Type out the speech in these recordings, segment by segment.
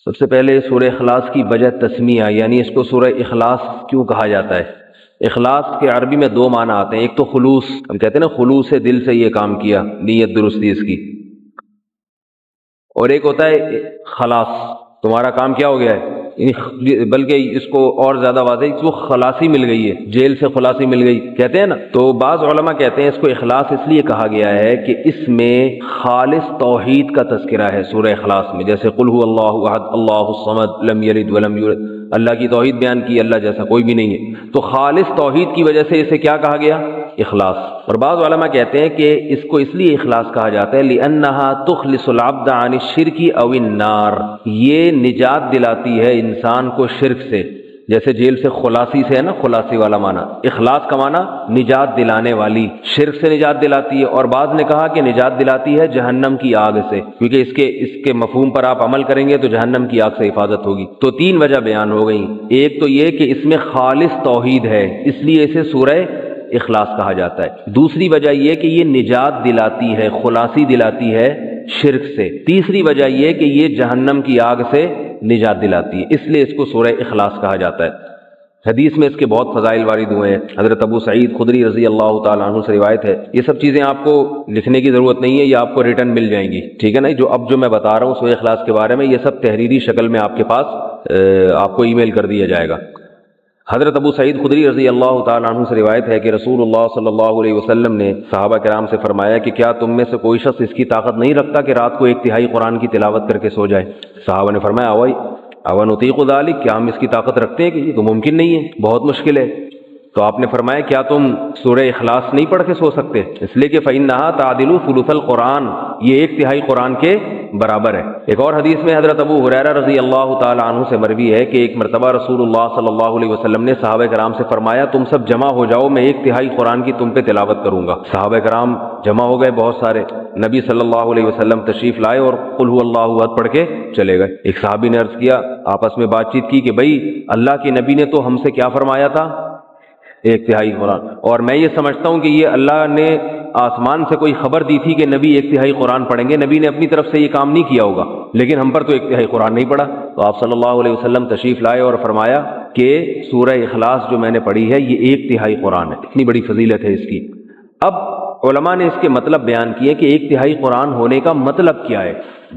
سب سے پہلے سورہ اخلاص کی وجہ تسمیہ، یعنی اس کو سورہ اخلاص کیوں کہا جاتا ہے؟ اخلاص کے عربی میں دو معنی آتے ہیں، ایک تو خلوص، ہم کہتے ہیں نا خلوص سے دل سے یہ کام کیا، نیت درستی اس کی، اور ایک ہوتا ہے خلاص، تمہارا کام کیا ہو گیا ہے، بلکہ اس کو اور زیادہ واضح اس کو خلاصی مل گئی ہے، جیل سے خلاصی مل گئی کہتے ہیں نا۔ تو بعض علماء کہتے ہیں اس کو اخلاص اس لیے کہا گیا ہے کہ اس میں خالص توحید کا تذکرہ ہے سورہ اخلاص میں، جیسے قل هو اللہ احد اللہ الصمد لم یلد ولم یولد، اللہ کی توحید بیان کی، اللہ جیسا کوئی بھی نہیں ہے، تو خالص توحید کی وجہ سے اسے کیا کہا گیا؟ اخلاص۔ اور بعض علماء کہتے ہیں کہ اس کو اس لیے اخلاص کہا جاتا ہے لِأَنَّهَا تُخْلِصُ الْعَبْدَ عَنِ الشِّرْكِ أَوِ النَّارِ، یہ نجات دلاتی ہے انسان کو شرک سے، جیسے جیل سے خلاصی سے ہے نا، خلاصی والا معنی، اخلاص کا معنی نجات دلانے والی، شرک سے نجات دلاتی ہے، اور بعض نے کہا کہ نجات دلاتی ہے جہنم کی آگ سے، کیونکہ اس کے مفہوم پر آپ عمل کریں گے تو جہنم کی آگ سے حفاظت ہوگی۔ تو تین وجہ بیان ہو گئی، ایک تو یہ کہ اس میں خالص توحید ہے، اس لیے اسے سورہ اخلاص کہا جاتا ہے، دوسری وجہ یہ کہ یہ نجات دلاتی ہے، خلاصی دلاتی ہے شرک سے، تیسری وجہ یہ کہ یہ جہنم کی آگ سے نجات دلاتی ہے، اس لیے اس کو سورہ اخلاص کہا جاتا ہے۔ حدیث میں اس کے بہت فضائل وارد ہوئے ہیں، حضرت ابو سعید خدری رضی اللہ تعالیٰ عنہ سے روایت ہے، یہ سب چیزیں آپ کو لکھنے کی ضرورت نہیں ہے، یہ آپ کو ریٹرن مل جائیں گی، ٹھیک ہے نا، جو میں بتا رہا ہوں سورہ اخلاص کے بارے میں، یہ سب تحریری شکل میں آپ کے پاس آپ کو ای میل کر دیا جائے گا۔ حضرت ابو سعید خدری رضی اللہ تعالیٰ عنہ سے روایت ہے کہ رسول اللہ صلی اللہ علیہ وسلم نے صحابہ کرام سے فرمایا کہ کیا تم میں سے کوئی شخص اس کی طاقت نہیں رکھتا کہ رات کو ایک تہائی قرآن کی تلاوت کر کے سو جائے؟ صحابہ نے فرمایا اونطیق ذلک، کیا ہم اس کی طاقت رکھتے ہیں؟ کہ یہ تو ممکن نہیں ہے، بہت مشکل ہے۔ تو آپ نے فرمایا کیا تم سورہ اخلاص نہیں پڑھ کے سو سکتے؟ اس لیے کہ فإنها تعدل ثلث القرآن، یہ ایک تہائی قرآن کے برابر ہے۔ ایک اور حدیث میں حضرت ابو ہریرہ رضی اللہ تعالی عنہ سے مروی ہے کہ ایک مرتبہ رسول اللہ صلی اللہ علیہ وسلم نے صحابہ کرام سے فرمایا تم سب جمع ہو جاؤ، میں ایک تہائی قرآن کی تم پہ تلاوت کروں گا۔ صحابہ کرام جمع ہو گئے بہت سارے، نبی صلی اللہ علیہ وسلم تشریف لائے اور قل هو اللہ احد پڑھ کے چلے گئے۔ ایک صحابی نے عرض کیا، آپس میں بات چیت کی کہ بھائی اللہ کے نبی نے تو ہم سے کیا فرمایا تھا؟ ایک تہائی قرآن، اور میں یہ سمجھتا ہوں کہ یہ اللہ نے آسمان سے کوئی خبر دی تھی کہ نبی ایک تہائی قرآن پڑھیں گے، نبی نے اپنی طرف سے یہ کام نہیں کیا ہوگا، لیکن ہم پر تو ایک تہائی قرآن نہیں پڑھا۔ تو آپ صلی اللہ علیہ وسلم تشریف لائے اور فرمایا کہ سورہ اخلاص جو میں نے پڑھی ہے یہ ایک تہائی قرآن ہے، اتنی بڑی فضیلت ہے اس کی۔ اب علماء نے اس کے مطلب بیان کیے کہ ایک تہائی قرآن ہونے کا مطلب کیا ہے۔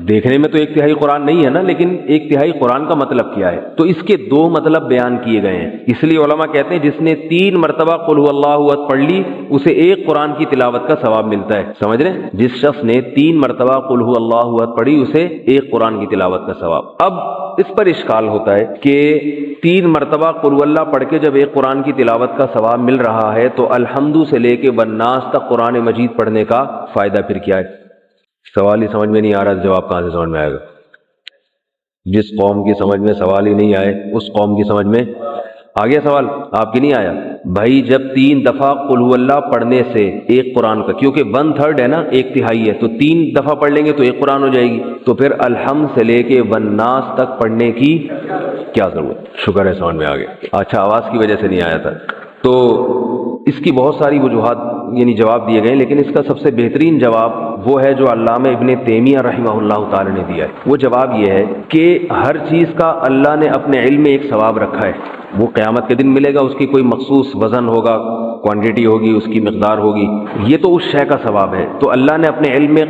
دیکھنے میں تو ایک تہائی قرآن نہیں ہے نا، لیکن ایک تہائی قرآن کا مطلب کیا ہے؟ تو اس کے دو مطلب بیان کیے گئے ہیں، اس لیے علماء کہتے ہیں جس نے 3 مرتبہ قل هو اللہ احد پڑھ لی اسے ایک قرآن کی تلاوت کا ثواب ملتا ہے، سمجھ رہے ہیں؟ جس شخص نے 3 مرتبہ قل هو اللہ احد پڑھی اسے ایک قرآن کی تلاوت کا ثواب۔ اب اس پر اشکال ہوتا ہے کہ 3 مرتبہ قل هو اللہ پڑھ کے جب ایک قرآن کی تلاوت کا ثواب مل رہا ہے تو الحمد سے لے کے والناس تک قرآن مجید پڑھنے کا فائدہ پھر کیا ہے؟ سوال ہی سمجھ میں نہیں آ رہا، جواب کہاں سے سمجھ میں آئے گا؟ جس قوم کی سمجھ میں سوال ہی نہیں آئے اس قوم کی سمجھ میں آ گیا سوال، آپ کی نہیں آیا؟ بھائی جب 3 دفعہ قل هو اللہ پڑھنے سے ایک قرآن کا، کیونکہ 1/3 ہے نا، ایک تہائی ہے، تو 3 دفعہ پڑھ لیں گے تو ایک قرآن ہو جائے گی، تو پھر الحمد سے لے کے والناس تک پڑھنے کی کیا ضرورت؟ شکر ہے سمجھ میں آ گیا۔ اچھا آواز کی وجہ سے نہیں آیا تھا۔ تو اس کی بہت ساری وجوہات یعنی جواب دیے گئے، لیکن اس کا سب سے بہترین جواب وہ ہے جو علامہ ابن تیمیہ رحمہ اللہ تعالی نے دیا ہے۔ وہ جواب یہ ہے کہ ہر چیز کا اللہ نے اپنے علم میں ایک ثواب رکھا ہے، وہ قیامت کے دن ملے گا، اس کی کوئی مخصوص وزن ہوگا، کوانٹٹی ہوگی، اس کی مقدار ہوگی، یہ تو اس شے کا ثواب ہے۔ تو اللہ نے اپنے علم میں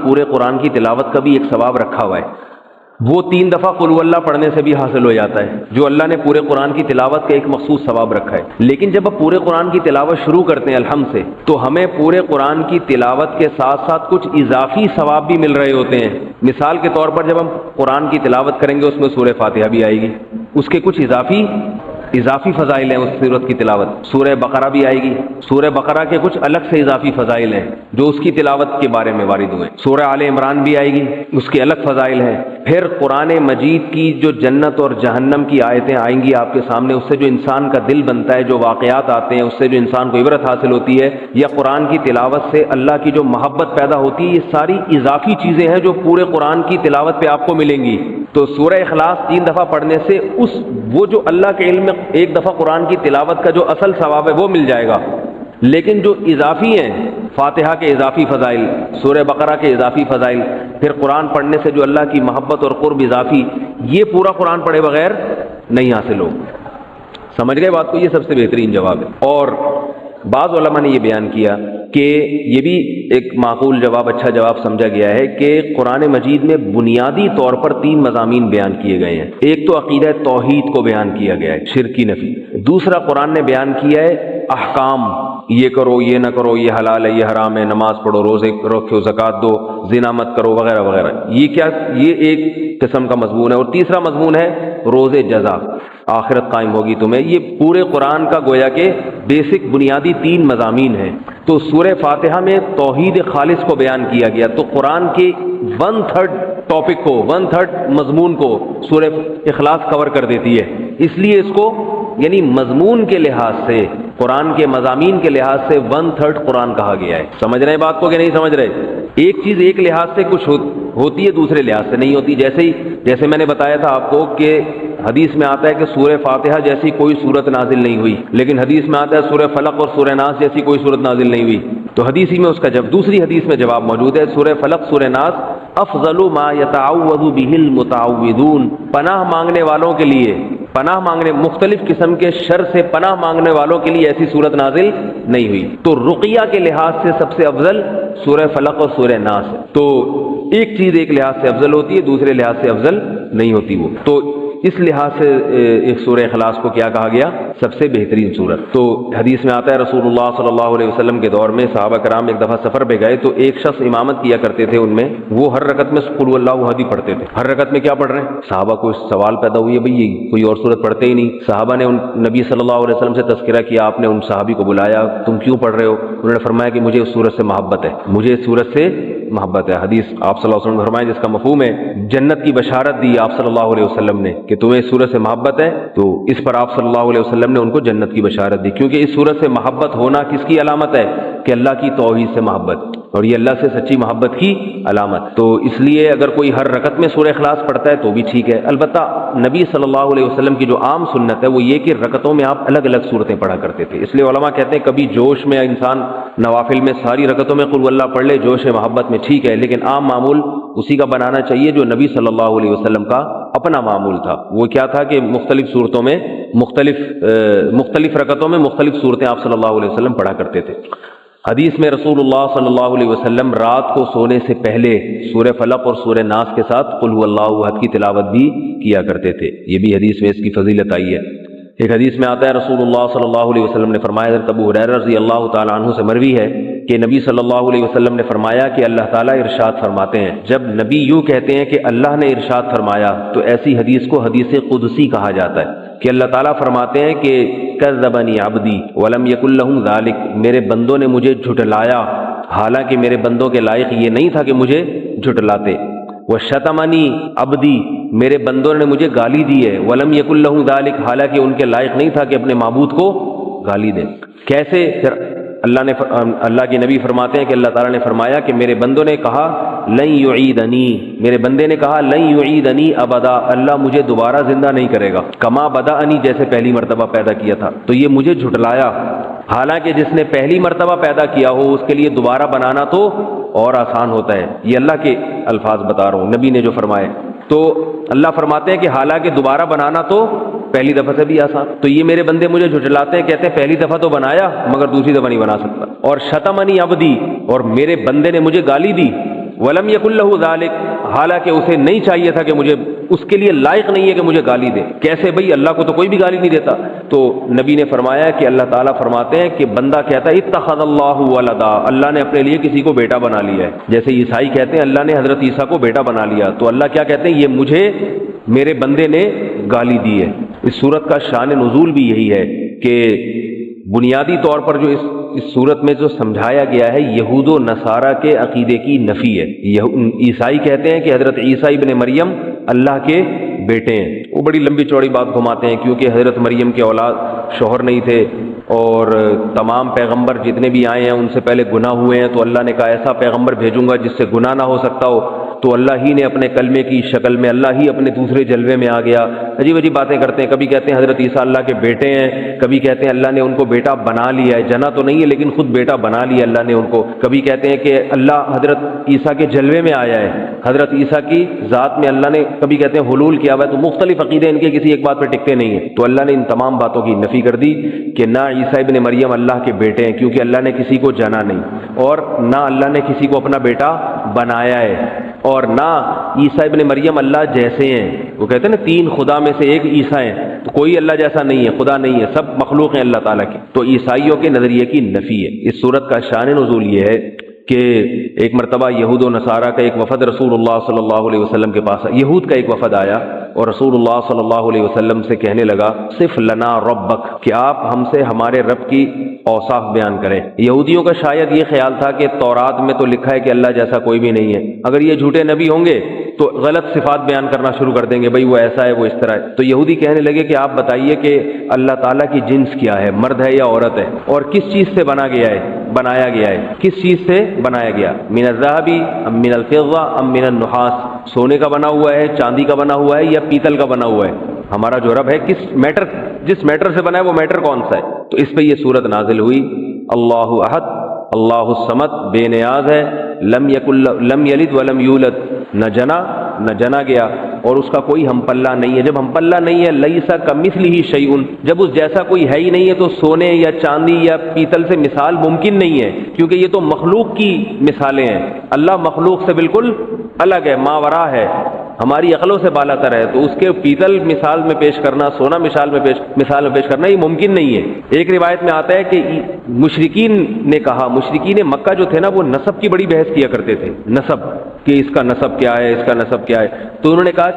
پورے قرآن کی تلاوت کا بھی ایک ثواب رکھا ہوا ہے، وہ 3 دفعہ قل هو اللہ پڑھنے سے بھی حاصل ہو جاتا ہے، جو اللہ نے پورے قرآن کی تلاوت کا ایک مخصوص ثواب رکھا ہے۔ لیکن جب آپ پورے قرآن کی تلاوت شروع کرتے ہیں الحمد سے، تو ہمیں پورے قرآن کی تلاوت کے ساتھ ساتھ کچھ اضافی ثواب بھی مل رہے ہوتے ہیں۔ مثال کے طور پر جب ہم قرآن کی تلاوت کریں گے اس میں سورہ فاتحہ بھی آئے گی، اس کے کچھ اضافی فضائل ہیں، اس صورت کی تلاوت سورہ بقرہ بھی آئے گی، سورہ بقرہ کے کچھ الگ سے اضافی فضائل ہیں جو اس کی تلاوت کے بارے میں وارد ہوئے، سورہ آل عمران بھی آئے گی، اس کے الگ فضائل ہیں۔ پھر قرآن مجید کی جو جنت اور جہنم کی آیتیں آئیں گی آپ کے سامنے، اس سے جو انسان کا دل بنتا ہے، جو واقعات آتے ہیں اس سے جو انسان کو عبرت حاصل ہوتی ہے، یا قرآن کی تلاوت سے اللہ کی جو محبت پیدا ہوتی ہے، یہ ساری اضافی چیزیں ہیں جو پورے قرآن کی تلاوت پہ آپ کو ملیں گی۔ تو سورہ اخلاص 3 دفعہ پڑھنے سے وہ جو اللہ کے علم میں ایک دفعہ قرآن کی تلاوت کا جو اصل ثواب ہے وہ مل جائے گا، لیکن جو اضافی ہیں، فاتحہ کے اضافی فضائل، سورہ بقرہ کے اضافی فضائل، پھر قرآن پڑھنے سے جو اللہ کی محبت اور قرب اضافی، یہ پورا قرآن پڑھے بغیر نہیں حاصل ہو۔ سمجھ گئے بات کو؟ یہ سب سے بہترین جواب ہے۔ اور بعض علماء نے یہ بیان کیا کہ یہ بھی ایک معقول جواب، اچھا جواب سمجھا گیا ہے کہ قرآن مجید میں بنیادی طور پر 3 مضامین بیان کیے گئے ہیں۔ ایک تو عقیدہ توحید کو بیان کیا گیا ہے، شرک کی نفی۔ دوسرا قرآن نے بیان کیا ہے احکام، یہ کرو، یہ نہ کرو، یہ حلال ہے، یہ حرام ہے، نماز پڑھو، روزے رکھو، زکوٰۃ دو، زنا مت کرو، وغیرہ وغیرہ۔ یہ ایک قسم کا مضمون ہے۔ اور تیسرا مضمون ہے روز جزا، آخرت قائم ہوگی تمہیں۔ یہ پورے قرآن کا گویا کہ بیسک بنیادی 3 مضامین ہیں۔ تو سورہ فاتحہ میں توحید خالص کو بیان کیا گیا، تو قرآن کے 1/3 ٹاپک کو، 1/3 مضمون کو سورہ اخلاص کور کر دیتی ہے۔ اس لیے اس کو یعنی مضمون کے لحاظ سے، قرآن کے مضامین کے لحاظ سے 1/3 قرآن کہا گیا ہے۔ سمجھ رہے ہیں بات کو کہ نہیں سمجھ رہے؟ ایک چیز ایک لحاظ سے کچھ ہوتی ہے، دوسرے لحاظ سے نہیں ہوتی۔ جیسے میں نے بتایا تھا آپ کو کہ حدیث میں آتا ہے کہ سورہ فاتحہ جیسی کوئی صورت نازل نہیں ہوئی، لیکن حدیث میں آتا ہے سورہ فلق اور سورہ ناس جیسی کوئی صورت نازل نہیں ہوئی۔ تو حدیثی میں اس کا دوسری حدیث میں جواب موجود ہے، سورہ فلق سورہ ناس افضل ما يتعوذ به المتعوذون، پناہ مانگنے والوں کے لیے، پناہ مانگنے، مختلف قسم کے شر سے پناہ مانگنے والوں کے لیے ایسی صورت نازل نہیں ہوئی۔ تو رقیہ کے لحاظ سے سب سے افضل سورہ فلق اور سورہ ناس ہے۔ تو ایک چیز ایک لحاظ سے افضل ہوتی ہے، دوسرے لحاظ سے افضل نہیں ہوتی وہ۔ تو اس لحاظ سے ایک سورہ اخلاص کو کیا کہا گیا؟ سب سے بہترین سورت۔ تو حدیث میں آتا ہے رسول اللہ صلی اللہ علیہ وسلم کے دور میں صحابہ کرام ایک دفعہ سفر پہ گئے، تو ایک شخص امامت کیا کرتے تھے ان میں، وہ ہر رکعت میں قل اللہ احد ہی پڑھتے تھے۔ ہر رکعت میں کیا پڑھ رہے ہیں؟ صحابہ کو سوال پیدا ہوئی ہے، بھئی یہ کوئی اور سورت پڑھتے ہی نہیں۔ صحابہ نے نبی صلی اللہ علیہ وسلم سے تذکرہ کیا، آپ نے ان صحابی کو بلایا، تم کیوں پڑھ رہے ہو؟ انہوں نے فرمایا کہ مجھے اس سورت سے محبت ہے، مجھے اس سورت سے محبت ہے۔ حدیث آپ صلی اللہ علیہ وسلم نے فرمایا جس کا مفہوم ہے جنت کی بشارت دی آپ صلی اللہ علیہ وسلم نے کہ تمہیں اس سورت سے محبت ہے، تو اس پر آپ صلی اللہ علیہ وسلم نے ان کو جنت کی بشارت دی، کیونکہ اس سورت سے محبت ہونا کس کی علامت ہے؟ کہ اللہ کی توحید سے محبت، اور یہ اللہ سے سچی محبت کی علامت۔ تو اس لیے اگر کوئی ہر رکعت میں سورہ اخلاص پڑھتا ہے تو بھی ٹھیک ہے۔ البتہ نبی صلی اللہ علیہ وسلم کی جو عام سنت ہے وہ یہ کہ رکعتوں میں آپ الگ الگ صورتیں پڑھا کرتے تھے۔ اس لیے علماء کہتے ہیں کبھی جوش میں انسان نوافل میں ساری رکعتوں میں قل اللہ پڑھ لے، جوش محبت میں ٹھیک ہے، لیکن عام معمول اسی کا بنانا چاہیے جو نبی صلی اللہ علیہ وسلم کا اپنا معمول تھا۔ وہ کیا تھا کہ مختلف صورتوں میں مختلف رکعتوں میں مختلف صورتیں آپ صلی اللہ علیہ وسلم پڑھا کرتے تھے۔ حدیث میں رسول اللہ صلی اللہ علیہ وسلم رات کو سونے سے پہلے سورہ فلق اور سورہ ناس کے ساتھ قل هو اللہ احد کی تلاوت بھی کیا کرتے تھے، یہ بھی حدیث میں اس کی فضیلت آئی ہے۔ ایک حدیث میں آتا ہے رسول اللہ صلی اللہ علیہ وسلم نے فرمایا، حضرت ابو ہریرہ رضی اللہ تعالی عنہ سے مروی ہے کہ نبی صلی اللہ علیہ وسلم نے فرمایا کہ اللہ تعالیٰ ارشاد فرماتے ہیں، جب نبی یوں کہتے ہیں کہ اللہ نے ارشاد فرمایا، تو ایسی حدیث کو حدیث قدسی کہا جاتا ہے کہ اللہ تعالیٰ فرماتے ہیں کہ کذبنی عبدی ولم یکن لہ ذلک، میرے بندوں نے مجھے جھٹلایا حالانکہ میرے بندوں کے لائق یہ نہیں تھا کہ مجھے جھٹلاتے۔ وشتمنی عبدی، میرے بندوں نے مجھے گالی دی ہے، ولم یکن لہ ذلک، حالانکہ ان کے لائق نہیں تھا کہ اپنے معبود کو گالی دیں۔ کیسے؟ پھر اللہ کے نبی فرماتے ہیں کہ اللہ تعالیٰ نے فرمایا کہ میرے بندوں نے کہا لن یعیدنی، میرے بندے نے کہا لن یعیدنی ابدا، اللہ مجھے دوبارہ زندہ نہیں کرے گا، کما بدانی، جیسے پہلی مرتبہ پیدا کیا تھا۔ تو یہ مجھے جھٹلایا، حالانکہ جس نے پہلی مرتبہ پیدا کیا ہو اس کے لیے دوبارہ بنانا تو اور آسان ہوتا ہے۔ یہ اللہ کے الفاظ بتا رہا ہوں، نبی نے جو فرمائے۔ تو اللہ فرماتے ہیں کہ حالانکہ دوبارہ بنانا تو پہلی دفعہ سے بھی آسان، تو یہ میرے بندے مجھے جھٹلاتے ہیں، کہتے ہیں پہلی دفعہ تو بنایا مگر دوسری دفعہ نہیں بنا سکتا۔ اور شتمنی عبدی، اور میرے بندے نے مجھے گالی دی، ولم یکن لہ ذلک، حالانکہ اسے نہیں چاہیے تھا کہ مجھے، اس کے لیے لائق نہیں ہے کہ مجھے گالی دے۔ کیسے بھئی؟ اللہ کو تو کوئی بھی گالی نہیں دیتا۔ تو نبی نے فرمایا کہ اللہ تعالیٰ فرماتے ہیں کہ بندہ کہتا ہے اتخذ اللہ ولدا، اللہ نے اپنے لیے کسی کو بیٹا بنا لیا ہے، جیسے عیسائی کہتے ہیں اللہ نے حضرت عیسیٰ کو بیٹا بنا لیا، تو اللہ کیا کہتے ہیں؟ یہ مجھے میرے بندے نے گالی دی ہے۔ اس صورت کا شان نزول بھی یہی ہے کہ بنیادی طور پر جو اس صورت میں جو سمجھایا گیا ہے یہود و نصارہ کے عقیدے کی نفی ہے۔ عیسائی کہتے ہیں کہ حضرت عیسیٰ ابن مریم اللہ کے بیٹے ہیں، وہ بڑی لمبی چوڑی بات گھماتے ہیں، کیونکہ حضرت مریم کے اولاد شوہر نہیں تھے، اور تمام پیغمبر جتنے بھی آئے ہیں ان سے پہلے گناہ ہوئے ہیں، تو اللہ نے کہا ایسا پیغمبر بھیجوں گا جس سے گناہ نہ ہو سکتا ہو، تو اللہ ہی نے اپنے کلمے کی شکل میں، اللہ ہی اپنے دوسرے جلوے میں آ گیا۔ عجیب عجیب باتیں کرتے ہیں، کبھی کہتے ہیں حضرت عیسیٰ اللہ کے بیٹے ہیں، کبھی کہتے ہیں اللہ نے ان کو بیٹا بنا لیا ہے، جنا تو نہیں ہے لیکن خود بیٹا بنا لیا اللہ نے ان کو، کبھی کہتے ہیں کہ اللہ حضرت عیسیٰ کے جلوے میں آیا ہے، حضرت عیسیٰ کی ذات میں اللہ نے، کبھی کہتے ہیں حلول کیا ہوا ہے۔ تو مختلف عقیدے ان کے کسی ایک بات پہ ٹکتے نہیں ہیں، تو اللہ نے ان تمام باتوں کی نفی کر دی کہ نہ عیسیٰ ابن مریم اللہ کے بیٹے ہیں، کیونکہ اللہ نے کسی کو جنا نہیں، اور نہ اللہ نے کسی کو اپنا بیٹا بنایا ہے، اور نہ عیسیٰ ابن مریم اللہ جیسے ہیں۔ وہ کہتے ہیں نا تین خدا میں سے ایک عیسیٰ ہیں، تو کوئی اللہ جیسا نہیں ہے، خدا نہیں ہے، سب مخلوق ہیں اللہ تعالیٰ کی۔ تو عیسائیوں کے نظریے کی نفی ہے۔ اس صورت کا شان نزول یہ ہے کہ ایک مرتبہ یہود و نصارہ کا ایک وفد رسول اللہ صلی اللہ علیہ وسلم کے پاس، یہود کا ایک وفد آیا اور رسول اللہ صلی اللہ علیہ وسلم سے کہنے لگا صف لنا ربک، کہ آپ ہم سے ہمارے رب کی اوصاف بیان کریں۔ یہودیوں کا شاید یہ خیال تھا کہ تورات میں تو لکھا ہے کہ اللہ جیسا کوئی بھی نہیں ہے، اگر یہ جھوٹے نبی ہوں گے تو غلط صفات بیان کرنا شروع کر دیں گے، بھئی وہ ایسا ہے وہ اس طرح ہے۔ تو یہودی کہنے لگے کہ آپ بتائیے کہ اللہ تعالیٰ کی جنس کیا ہے، مرد ہے یا عورت ہے، اور کس چیز سے بنایا گیا ہے، کس چیز سے بنایا گیا، من الذهب ام من الفضة ام من النحاس، سونے کا بنا ہوا ہے، چاندی کا بنا ہوا ہے یا پیتل کا بنا ہوا ہے، ہمارا جو رب ہے جس میٹر سے بنا ہے وہ میٹر کون سا ہے۔ تو اس پہ یہ صورت نازل ہوئی، اللہ احد اللہ الصمد، بے نیاز ہے، لم یلد ولم یولد، نہ جنا گیا اور اس کا کوئی ہم پلہ نہیں ہے۔ جب ہم پلہ نہیں ہے، لیس کمثلہ شیء، جب اس جیسا کوئی ہے ہی نہیں ہے تو سونے یا چاندی یا پیتل سے مثال ممکن نہیں ہے، کیونکہ یہ تو مخلوق کی مثالیں ہیں، اللہ مخلوق سے بالکل الگ ہے، ماورا ہے، ہماری عقلوں سے بالا تر ہے، تو اس کے پیتل مثال میں پیش کرنا، سونا مثال میں پیش کرنا یہ ممکن نہیں ہے۔ ایک روایت میں آتا ہے کہ مشرکین نے کہا، مشرکین مکہ جو تھے نا وہ نسب کی بڑی بحث کیا کرتے تھے، نسب کہ اس کا نسب کیا ہے، اس کا نسب کیا ہے، تو انہوں نے کہا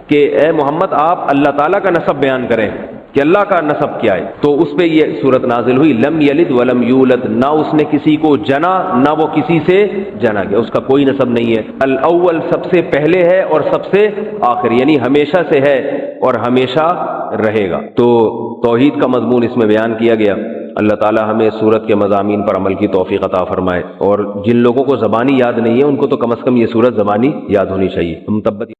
کہ اے محمد آپ اللہ تعالیٰ کا نسب بیان کریں کہ اللہ کا نسب کیا ہے۔ تو اس پہ یہ صورت نازل ہوئی، لم یلد ولم یولد، نہ اس نے کسی کو جنا نہ وہ کسی سے جنا گیا، اس کا کوئی نسب نہیں ہے، الاول سب سے پہلے ہے اور سب سے آخر، یعنی ہمیشہ سے ہے اور ہمیشہ رہے گا۔ تو توحید کا مضمون اس میں بیان کیا گیا۔ اللہ تعالی ہمیں سورت کے مضامین پر عمل کی توفیق عطا فرمائے، اور جن لوگوں کو زبانی یاد نہیں ہے ان کو تو کم از کم یہ سورت زبانی یاد ہونی چاہیے۔ ہم تبت